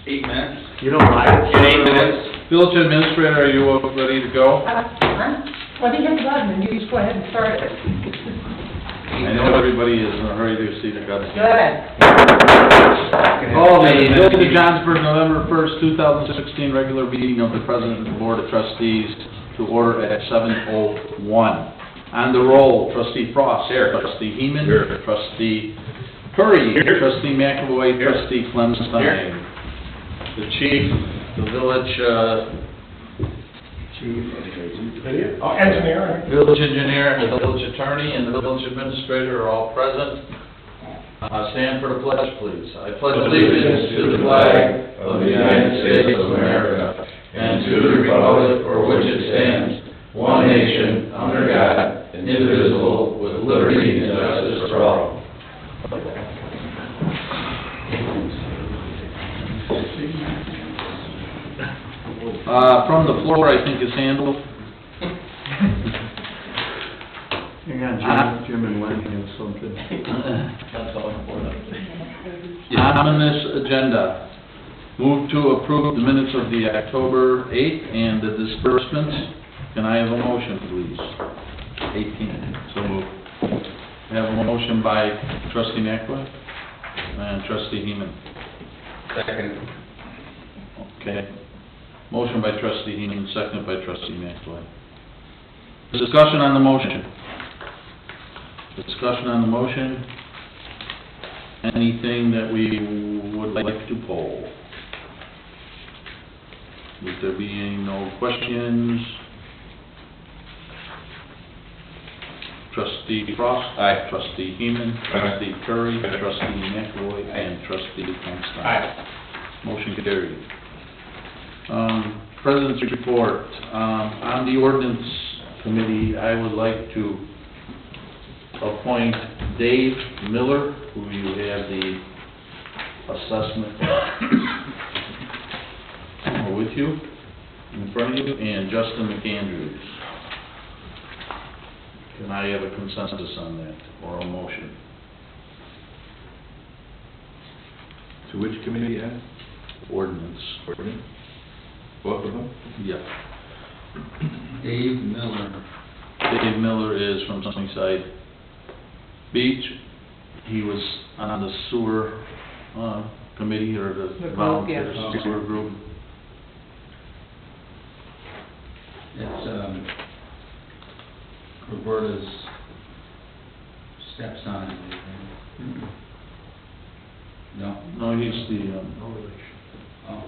8 minutes. You don't mind? In 8 minutes. Village Administrator, are you ready to go? Well, you hit the button, and you just go ahead and start it. I know everybody is in a hurry to see the cutscene. Good. Call the Village of Johnsburg, November 1st, 2016, regular meeting of the President of the Board of Trustees to order at 7:01. On the roll, Trustee Frost. Here. Trustee Heeman. Here. Trustee Curry. Here. Trustee McAvoy. Here. Trustee Clemstein. Here. The chief, the village, Engineer. village engineer, and the village attorney, and the village administrator are all present. Stand for the pledge, please. I pledge allegiance to the flag of the United States of America and to the republic for which it stands, one nation, under God, indivisible, with liberty and justice for all. From the floor, I think is handled. Hang on, Jim and Len have something. That's all important. On this agenda, move to approve the minutes of the October 8th and the disbursements. Can I have a motion, please? 18, so moved. I have a motion by Trustee McAvoy and Trustee Heeman. Second. Okay. Motion by Trustee Heeman, seconded by Trustee McAvoy. Discussion on the motion. Discussion on the motion. Anything that we would like to poll? Would there be any no questions? Trustee Frost? Aye. Trustee Heeman? Aye. Trustee Curry? Trustee McAvoy? And Trustee Clemstein? Aye. Motion carried. President's report. On the ordinance committee, I would like to appoint Dave Miller, who you have the assessment with you, in front of you, and Justin McAndrews. Can I have a consensus on that, or a motion? To which committee, Ed? Ordinance. Ordinance? Both of them? Yep. Dave Miller. Dave Miller is from Sunnyside Beach. He was on the sewer, committee, or the group, volunteer yeah. sewer group. It's, Roberta's stepson, I believe, right? No? No, he's the, Oh,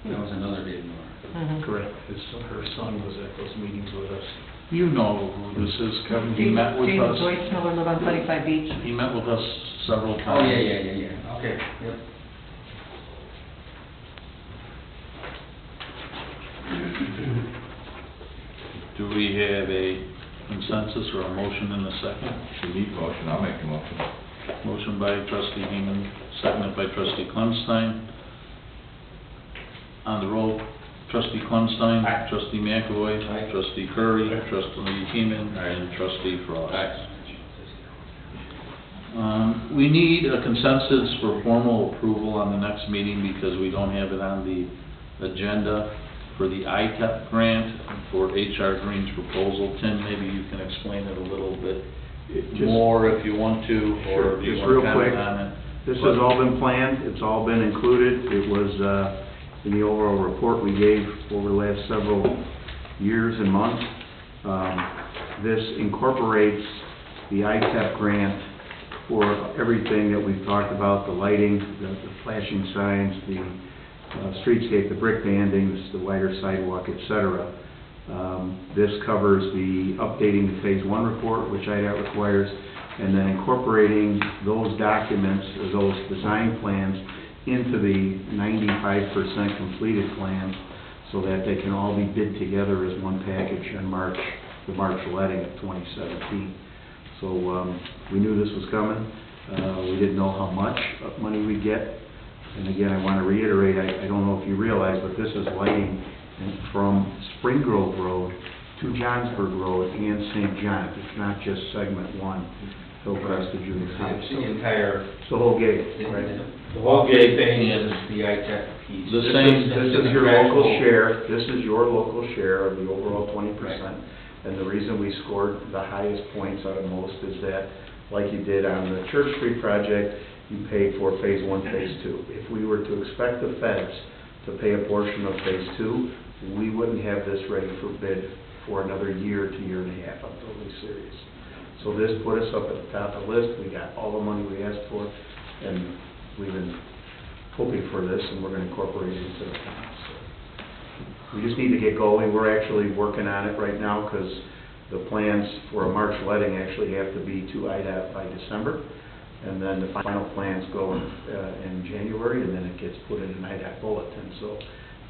that was another Dave Miller. Correct. Her son was at those meetings with us. you know who this is, Kevin. He met with James us. Joyce Miller live on Sunnyside Beach. He met with us several times. Oh, yeah, okay, yep. Do we have a consensus or a motion in a second? We need motion, I'll make a motion. Motion by Trustee Heeman, seconded by Trustee Clemstein. On the roll, Trustee Clemstein. Aye. Trustee McAvoy. Aye. Trustee Curry. Aye. Trustee Heeman. Aye. And Trustee Frost. Aye. We need a consensus for formal approval on the next meeting because we don't have it on the agenda for the ITEP grant for H.R. Green's proposal. Tim, maybe you can explain it a little bit more if you want to, or do you Just want real to comment quick. on it? This has all been planned, it's all been included. It was, in the overall report we gave over the last several years and months. This incorporates the ITEP grant for everything that we've talked about, the lighting, the flashing signs, the streetscape, the brick bandings, the wider sidewalk, et cetera. This covers the updating the Phase 1 report, which IDOT requires, and then incorporating those documents, or those design plans, into the 95% completed plans, so that they can all be bid together as one package on the March letting of 2017. So we knew this was coming. We didn't know how much money we'd get. And again, I want to reiterate, I don't know if you realize, but this is lighting from Spring Grove Road to Johnsburg Road and St. John's. It's not just segment 1. Hillcrest to Junior It's the City. entire, It's the whole gig, right? the whole gate thing is the ITech piece. The This same- This is your local share, this is your local share of the overall 20%. And the reason we scored the highest points out of most is that, like you did on the Church Street project, you paid for phase 1, phase 2. If we were to expect the feds to pay a portion of phase 2, we wouldn't have this ready for bid for another year to year and a half. I'm totally serious. So this put us up at the top of the list. We got all the money we asked for, and we've been hoping for this, and we're gonna incorporate it into the plan. So we just need to get going. We're actually working on it right now, because the plans for a March letting actually have to be to IDOT by December. And then the final plans go in January, and then it gets put in an IDOT bulletin. So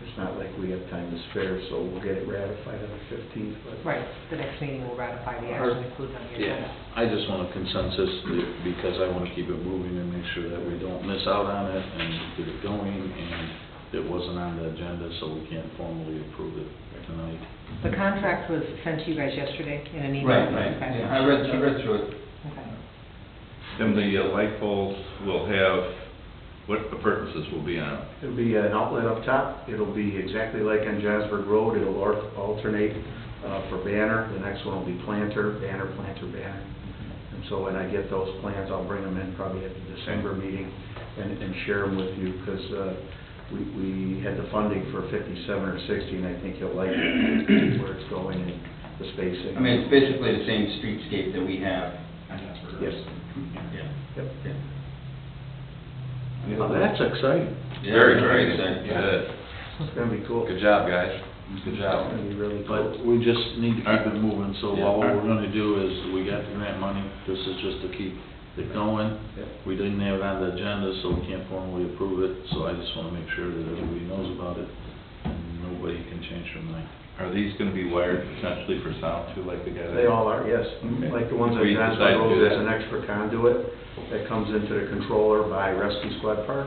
it's not like we have time to spare, so we'll get it ratified on the 15th. But Right, the next meeting will ratify the action included on the agenda. I just want a consensus, because I want to keep it moving and make sure that we don't miss out on it and get it going, and it wasn't on the agenda, so we can't formally approve it tonight. The contract was sent to you guys yesterday in an email? Right, right. Okay. Yeah, I read through it. Okay. And the light poles will have, what the purposes will be on? it'll be an outlet up top. It'll be exactly like on Johnsburg Road. It'll alternate for banner. The next one will be planter, banner, planter, banner. And so when I get those plans, I'll bring them in probably at the December meeting and share them with you, because we had the funding for 57 or 60, and I think you'll like it, where it's going and the spacing. I mean, it's basically the same streetscape that we have. Yes. Yeah. Yep. Oh, that's exciting. Very Very exciting. exciting. Good. It's gonna be cool. Good job, guys. Good It's job. gonna be really cool. But we just need to keep it moving, so all we're gonna do is, we got the grant money, this is just to keep it going. Yep. We didn't have it on the agenda, so we can't formally approve it, so I just wanna make sure that everybody knows about it, and nobody can change their mind. Are these gonna be wired potentially for sound too, like the guy? They all are, yes. Okay. Like the ones on We Johnsburg decided to Road, do there's that. an extra conduit that comes into the controller by Rescue Squad Park.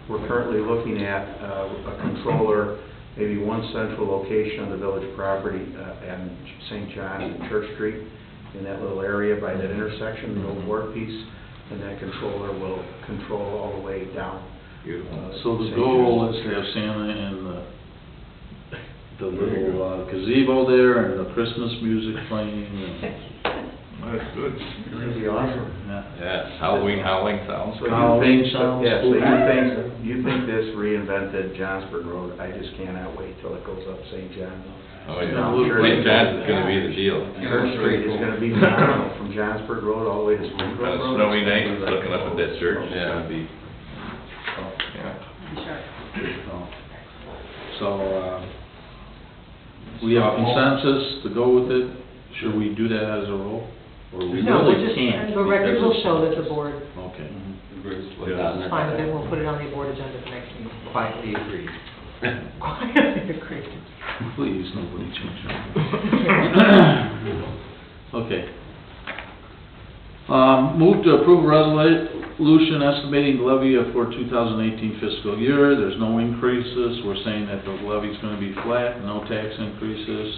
We're currently looking at a controller, maybe one central location on the village property, and St. John and Church Street, in that little area by that intersection, the old board piece, and that controller will control all the way down. Beautiful. So the St. goal John's. is to have Santa in the little gazebo there, and the Christmas music playing, and, That's good. It'll be awesome. yeah. Yes, Halloween howling sounds. So Halloween you think, sounds yeah, so cool. you think this reinvented Johnsburg Road? I just cannot wait till it goes up St. John. Oh, I'm yeah. sure St. it- John's is gonna be the deal. Church Street is gonna be phenomenal, from Johnsburg Road all the way to Spring On Grove a Road. snowy night, looking up at that church, it's gonna be, Be sure. So, we have consensus to go with it, should we do that as a roll? Or we No, really we're just, can't? the record because will it's- show that the board Okay. Agrees with Yeah. that. is fine with it, we'll put it on the board agenda for next meeting. Quietly agreed. Quietly agreed. Please, nobody change that. Okay. Move to approve a resolution estimating levy for 2018 fiscal year. There's no increases. We're saying that the levy's gonna be flat, no tax increases,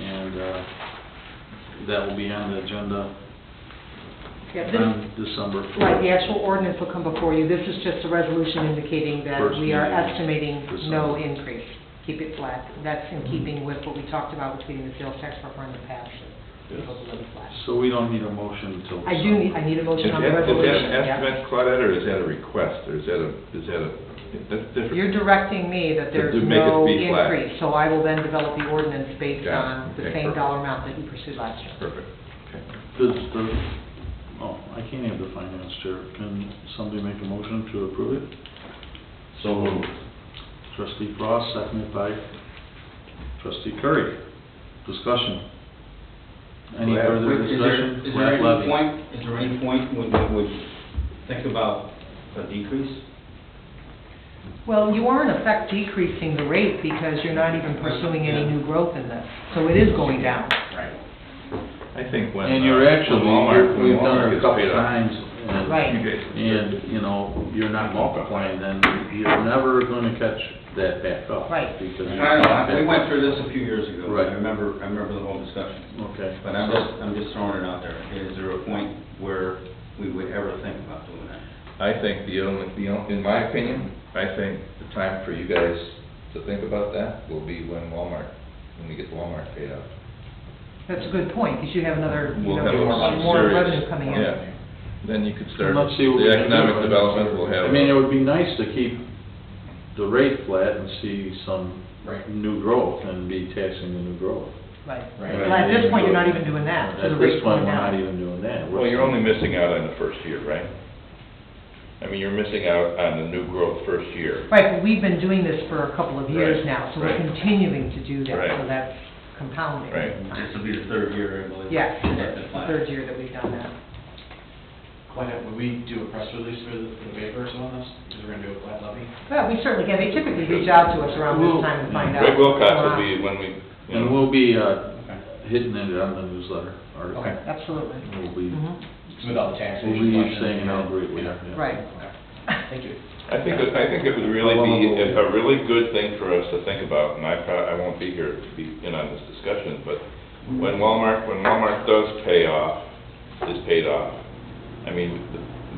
and, that will be on the agenda Yeah, this, on December 4th. right, the actual ordinance will come before you. This is just a resolution indicating that First we are meeting, estimating no December. increase. Keep it flat. That's in keeping with what we talked about between the sales tax buffer and the pass. Yes. It'll be flat. So we don't need a motion until I December. need a is motion on that, the is that resolution. an yeah. estimate, Claudette, or is that a request, or is that that's different? You're directing me that there's To make it no be flat. increase, so I will then develop the ordinance based Got it. on the Okay, same perfect. dollar amount that you pursued last year. Perfect, okay. I can't have the finance chair. Can somebody make a motion to approve it? So moved. Trustee Frost, seconded by Trustee Curry. Discussion. Any further discussion? Is there Levy. any point when we would think about a decrease? Well, you are in effect decreasing the rate because you're not even pursuing any new growth in this, so it is going down. Right. I think when. And you're actually, when Walmart we've done it a gets couple paid off- times, and- Right. And, you know, you're not multiplying, then you're never gonna catch that back up. Right. Because I you're don't not know, we back- went through this a few years ago. Right. I remember the whole discussion. Okay. But I'm just throwing it out there. Is there a point where we would ever think about doing that? I think in my opinion, I think the time for you guys to think about that will be when we get the Walmart paid off. That's a good point, because you have another, you We'll know, have a more serious- revenue coming in. Yeah. Then you could start, Let's see what we the can do. economic development will have. I mean, it would be nice to keep the rate flat and see some Right. new growth and be taxing the new growth. Right. Right. Well, at this point, you're not even doing that, so the At this rate's point, going we're not down. even doing that. Well, you're only missing out on the first year, right? I mean, you're missing out on the new growth first year. Right, but we've been doing this for a couple of years Right, now, so we're right. continuing to do that, so Right. that's compounding. Right. This will be the third year, I believe. Yes, That's it's the the plan. third year that we've done that. Why not, would we do a press release for the papers on this, because we're gonna do a flat levy? Well, we certainly can, they typically reach out to us around this time to find out. Greg Wilcox will what's be going when we, you And know, we'll be, Okay. hitting it on the newsletter article. Okay. on. Absolutely. We'll be, Mhm. With all the taxation. we'll be questions, saying you know. how great we are. yeah. Right. Okay, thank you. I think it would really be a really good thing for us to think about, and I won't be here to be in on this discussion, but when Walmart does is paid off, I mean,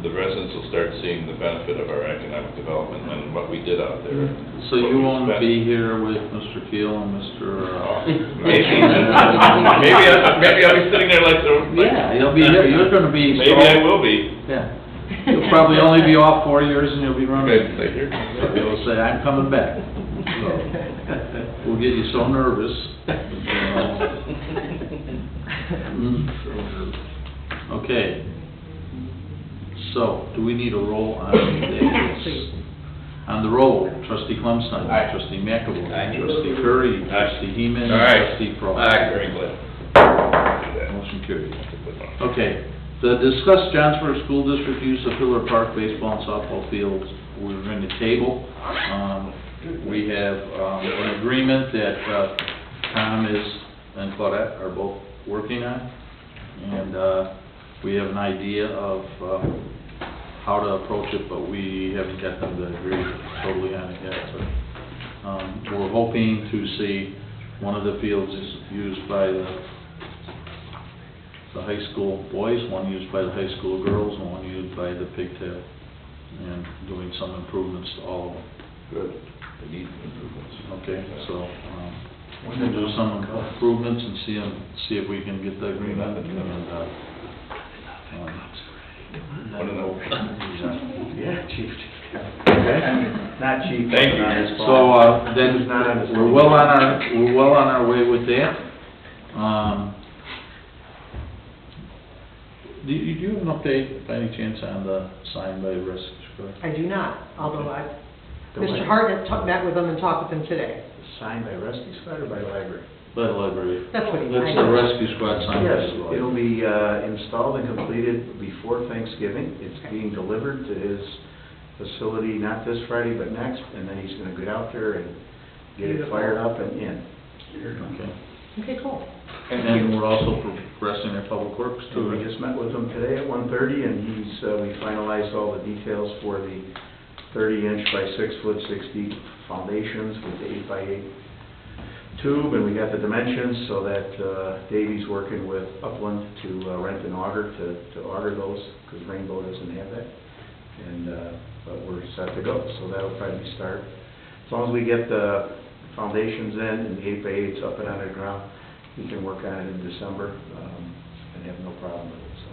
the residents will start seeing the benefit of our economic development and what we did out there. So you won't be here with Mr. Keel and Mr. Maybe, maybe I'll be sitting there like the. Yeah, you'll be here, you're gonna be. Maybe I will be. Yeah. You'll probably only be off 4 years and you'll be running. Okay, stay here. So you'll say, I'm coming back. So, we'll get you so nervous. Okay. So, do we need a roll on this? On the roll, trustee Clemstein. Aye. Trustee McAvoy. Aye. Trustee Curry. Trustee Heeman. All right. Trustee Crowe. Very good. Motion carried. Okay, to discuss Johnsburg School District use of Hiller Park baseball and softball fields, we're going to table. We have, an agreement that, Tom and Claudette are both working on, and, we have an idea of, how to approach it, but we haven't got them to agree totally on it yet, so. We're hoping to see one of the fields is used by the high school boys, one used by the high school girls, and one used by the pigtail, and doing some improvements to all of them. Good. They need improvements. Okay, so, we're gonna do some improvements and see if we can get the agreement, and, One of them. Yeah, chief. Okay. Not chief. Thank you. not his So, fault. then, It's not on his we're well on our way with that. Do you have an update, by any chance, on the sign by Rescue Squad? I do not, although The Mr. way- Hartnett met with them and talked with them today. Signed by Rescue Squad or by the library? By the library. That's what he- That's the Rescue Squad sign. by Yes, the library. it'll be installed and completed before Thanksgiving. It's being delivered to his facility, not this Friday, but next, and then he's gonna get out there and get it fired up and in. Okay. Okay, cool. And we're also progressing our public works So we too. just met with him today at 1:30, and we finalized all the details for the 30-inch by 6-foot 6 deep foundations with the 8x8 tube, and we got the dimensions so that Davy's working with Upland to rent an auger to auger those, because Rainbow doesn't have that. And, but we're set to go, so that'll probably start. As long as we get the foundations in and the 8x8's up and underground, we can work on it in December, and have no problem with it, so.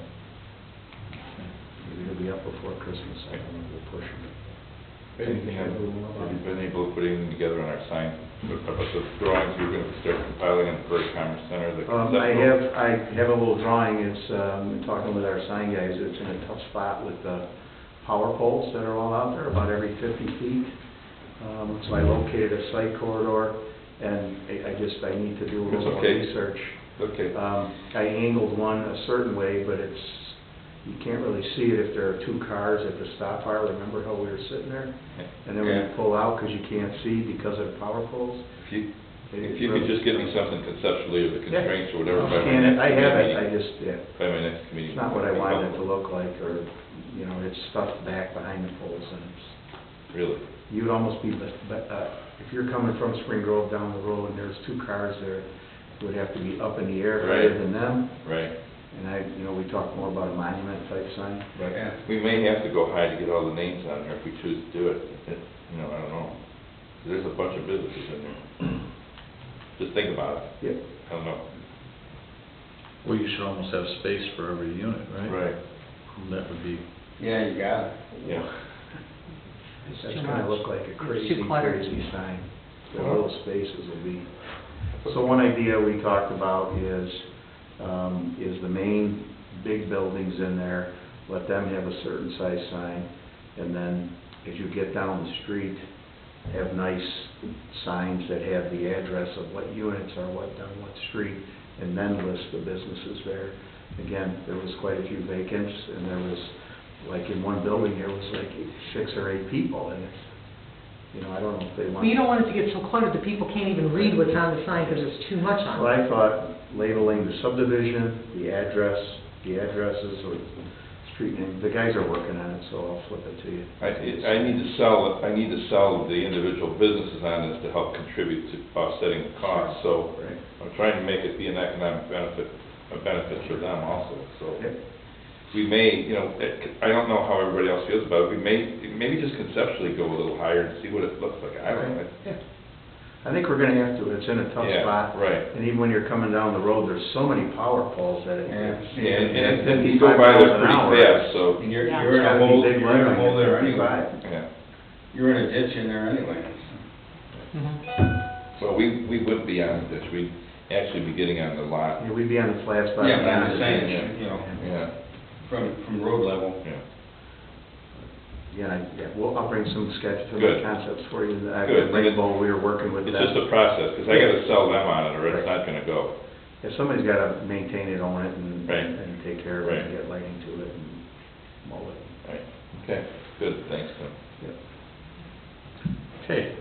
Maybe it'll be up before Christmas, I don't know, we'll push it. Anything, have you been able to put anything together on our sign, about the drawings you're gonna start compiling in the Prairie Commerce Center, the conceptual? I have a little drawing, it's, talking with our sign guys, it's in a tough spot with the power poles that are all out there, about every 50 feet. So I located a site corridor, and I need to do a little more okay. research. Okay. I angled one a certain way, but you can't really see it if there are two cars at the stop bar. Remember how we were sitting there? And then when you Yeah. pull out, because you can't see because of the power poles. If you could just get me something conceptually, or the constraints or whatever, by my And next I have it, meeting. I just, yeah. By my next meeting. It's not what I wanted it to look like, or you know, it's stuffed back behind the poles, and it's, Really? you'd almost be, if you're coming from Spring Grove down the road and there's two cars there, it would have to be up in the air higher Right. than them. Right. And you know, we talked more about a monument type sign, but, Yeah. We may have to go high to get all the names on there if we choose to do it. You know, I don't know. There's a bunch of businesses in there. Just think about it. yeah. I don't know. Well, you should almost have space for every unit, right? Right. That would be, Yeah, you got it. Yeah. It's That's too gonna much. look like a It's crazy, too cluttered. crazy sign. The little spaces will be. So one idea we talked about is the main big buildings in there, let them have a certain size sign, and then as you get down the street, have nice signs that have the address of what units are what on what street, and then list the businesses there. Again, there was quite a few vacants, and there was, like in one building, there was like 6 or 8 people, and it's, you know, I don't know if they want. Well, you don't want it to get so cluttered that people can't even read what's on the sign because there's too much on Well, it. I thought labeling the subdivision, the addresses, or the street name, the guys are working on it, so I'll flip it to you. I need to sell the individual businesses on this to help contribute to offsetting the cost, so Right. I'm trying to make it be an economic benefit, a benefit for them also, so. Yep. We may, you know, I don't know how everybody else feels about it, we may, maybe just conceptually go a little higher and see what it looks like, I don't know. Yeah. I think we're gonna have to, it's in a tough Yeah, spot. right. And even when you're coming down the road, there's so many power poles that it. Yeah. Yeah, and you go by there pretty fast, so, And you're Yeah. in a hole, you're in a hole there anyway. 55. yeah. You're in a ditch in there anyway. Mhm. Well, we wouldn't be on this, we'd actually be getting on the lot. Yeah, we'd be on the flat spot. Yeah, but I'm just behind it. saying, you know, Yeah, from road level. yeah. Yeah, I'll bring some sketches and Good. concepts for you. I've Good. got Rainbow, we were working with It's them. just a process, because I gotta sell them on it, or it's not gonna go. Yeah, somebody's gotta maintain it, own it, and, Right. and take care of it, and Right. get lighting to it, and mow it. Right, okay, good, thanks, Tim. Yep. okay.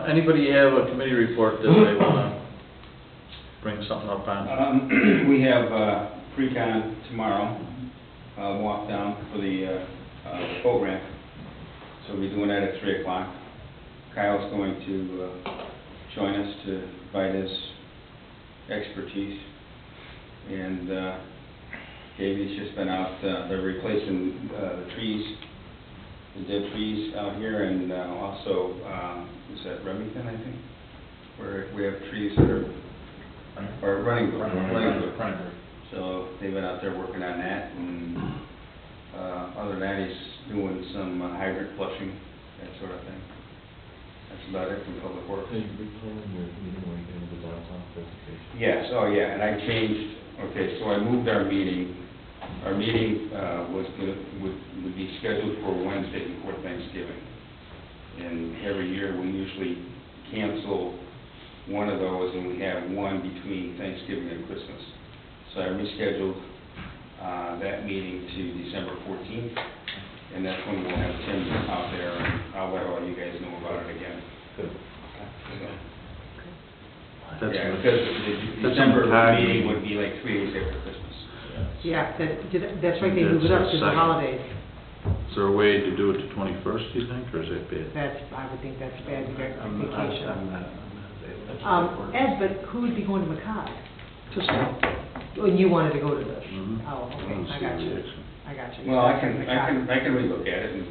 Anybody have a committee report that they wanna bring something up on? We have, pre-con tomorrow, walk down for the, boat ramp. So we'll be doing that at 3 o'clock. Kyle's going to, join us to provide his expertise. And, Davey's just been out, they're replacing, the trees, the dead trees out here, and, also, is that Remington, I think? Where we have trees that are running good. So they've been out there working on that, and, other than that, he's doing some hydrant flushing, that sort of thing. That's about it from Public Works. Are you replanning your meeting when you get into the downtown presentation? Yes, oh yeah, and I changed, okay, so I moved our meeting. Our meeting, would be scheduled for Wednesday before Thanksgiving. And every year, we usually cancel one of those, and we have one between Thanksgiving and Christmas. So I rescheduled, that meeting to December 14th, and that's when we'll have Tim out there, and I'll let all you guys know about it again. Good. That's Yeah, what- because the December time. meeting would be like 3 days after Christmas. Yeah, that's right, they move it up to the Second. holidays. Is there a way to do it to 21st, do you think, or is that bad? That's, I would think that's bad, you got I'm vacation. not available. Ed, but who would be going to McCog? Just me. Oh, you wanted to go to this? Mhm. Oh, okay, wanna I see got the you, reaction. I got you. Well, I can relook at it, and,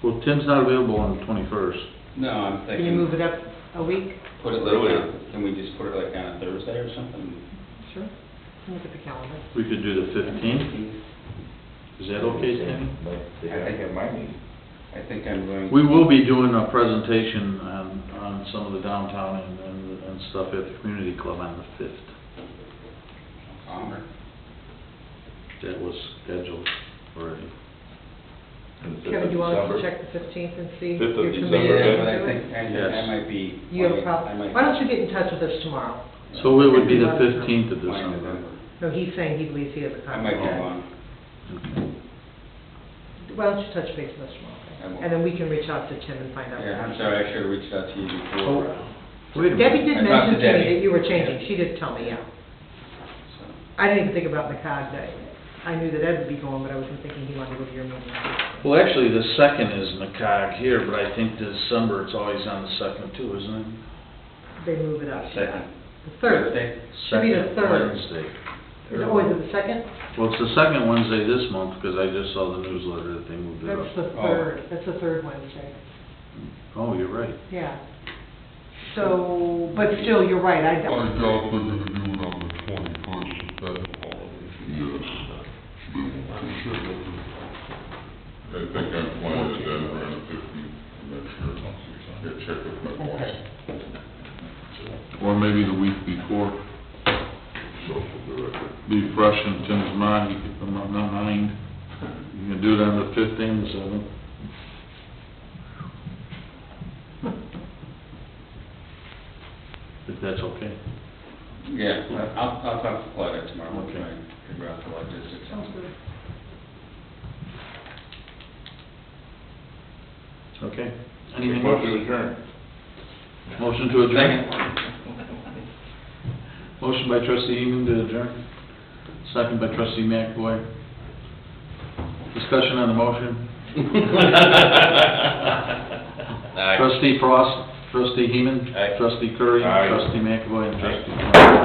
Well, Tim's not available on the 21st. no, I'm Can thinking. you move it up a week? Put it like, can we just put it like on a Thursday or something? Sure. Look at the calendar. We could do the 15th. Is that okay, Tim? I think at my meeting. I think I'm going. We will be doing a presentation on some of the downtown and stuff at the community club on the 5th. That was scheduled already. And the 5th Kevin, of do you want us to December. check the 15th and see? 5th of your December, committee Yeah, yeah. but I can do think, it? Yes. I might be. You have a I problem? might- Why don't you get in touch with us tomorrow? So it would be the Let us know. 15th of Fine, December. November. No, he's saying he believes he has a I might be conflict. gone. Okay. Why don't you touch base with us tomorrow? I will. And then we can reach out to Tim and find out. Yeah, I'm sorry, I should have reached out to you before. Wait a Debbie minute. did I talked mention to to me Debbie. that you were changing, she did tell me, yeah. So, I didn't even think about McCog Day. I knew that Ed would be going, but I wasn't thinking he wanted to go to your meeting. Well, actually, the second is NACOG here, but I think December, it's always on the second too, isn't it? They move it up. Second. The third. Should be the Second third. Wednesday. Is it, oh, is it the second? Well, it's the second Wednesday this month, because I just saw the newsletter that they moved it That's up. the third, that's the third Wednesday, Oh, you're right. yeah. So, but still, you're right, I I don't, doubt they're gonna do it on the 21st, if that's a holiday. I think I'm planning to do around the 15th next year. Yeah, check with my boss. Or maybe the week before, Social director. be fresh in Tim's mind, he could come on the 9th. You can do it on the 15th, the 7th. If that's okay. Yeah, I'll talk to Claudia tomorrow, we'll Okay. try and figure out the logistics. sounds good. Okay. Anything Motion to else? adjourn. Motion to adjourn? Motion by trustee Egan to adjourn, second by trustee McAvoy. Discussion on the motion. Trustee Frost, trustee Heeman, Aye. trustee Curry, Aye. trustee McAvoy, and trustee Clark.